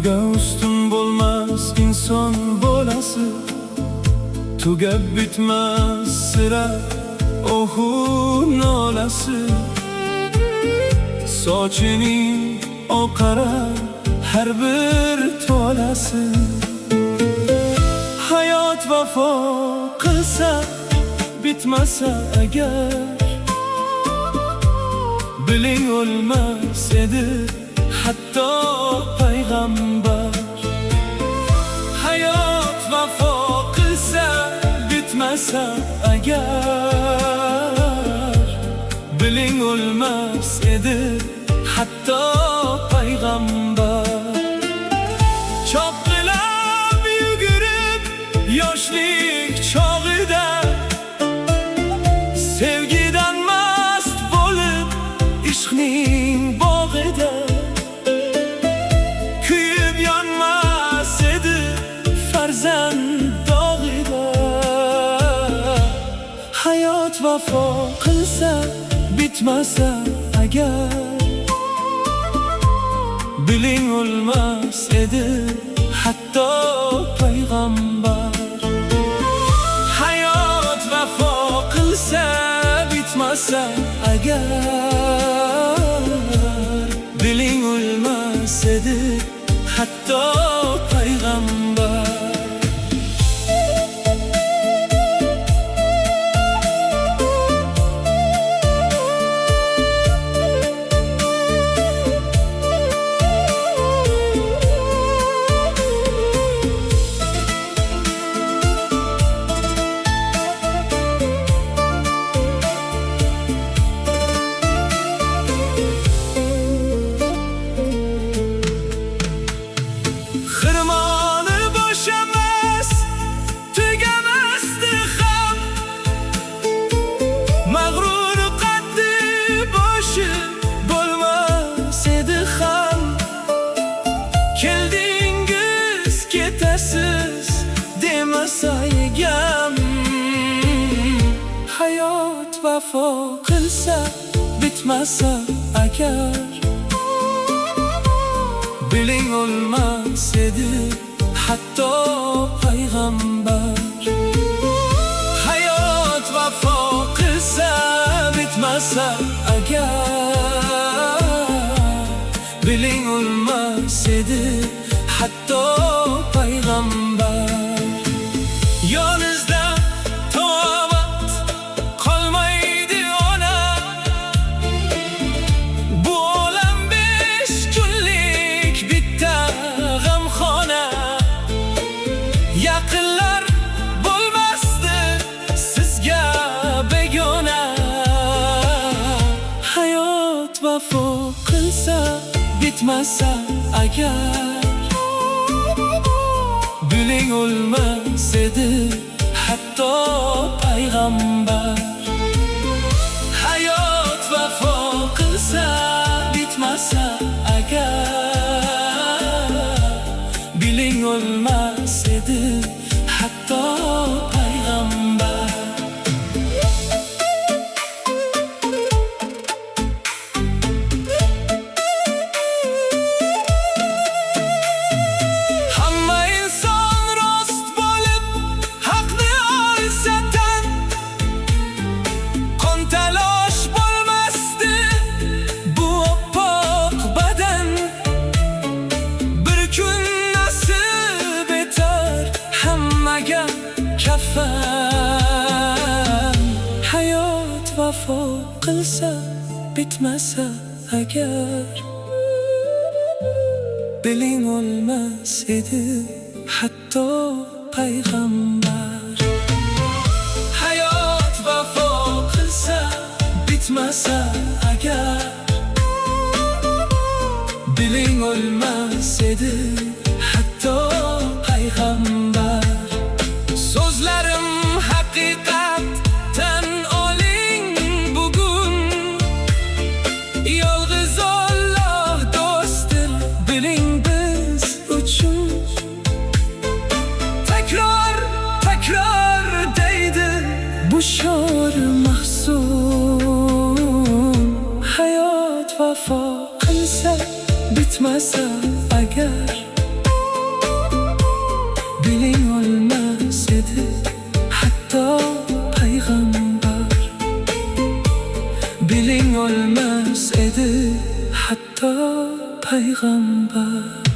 Qonga ustun bo'lmas inson bolasi, tugab bitmas sira ohu nolasi. Sochining oqarar har bir tolasi. Hayot vafo qilsa bitmasa agar, biling o'lmas edi hatto payg'ambar. Hayot vafo qilsa bitmasa agar, biling o'lmas edi hatto payg'ambar. Chopqilab yugurib yoshlik chog'ida, sevgidan mast bo'lib ishqning bog'ida, kuyib yonmas edi farzand dog'ida. Hayot vafo qilsa bitmasa agar, biling o'lmas edi hatto payg'ambar. Hayot vafo qilsa bitmasa agar, biling o'lmas edi hatto payg'ambar. Keldingiz ketasiz demasa egam, hayot vafo qilsa bitmasa agar, biling o'lmas edi hatto payg'ambar. Hayot vafo qilsa bitmasa agar, biling o'lmas edi hatto payg'ambar. Yoningizda to'g'at qolmaydi ona, bu olam 5 kunlik bitta g'amxona. Yaqinlar bo'lmasdi sizga begona. Hayot vafo qilsa bitmasa agar, biling o'lmas edi hatto payg'ambar. Hayot vafo qilsa bitmasa agar, biling o'lmas edi hatto payg'ambar. Hayot vafo qilsa bitmasa agar, biling o'lmas edi hatto payg'ambar. Hayot vafo qilsa bitmasa agar, biling o'lmas edi hatto payg'ambar. So'zlarim haqiqatdan oling bugun, yolg'iz Alloh do'stdir biling biz uchun. Takror takror deydi bu shor mahzun. Hayot vafo qilsa bitmasa agar, hatto payg'ambar. Biling o'lmas edi hatto payg'ambar.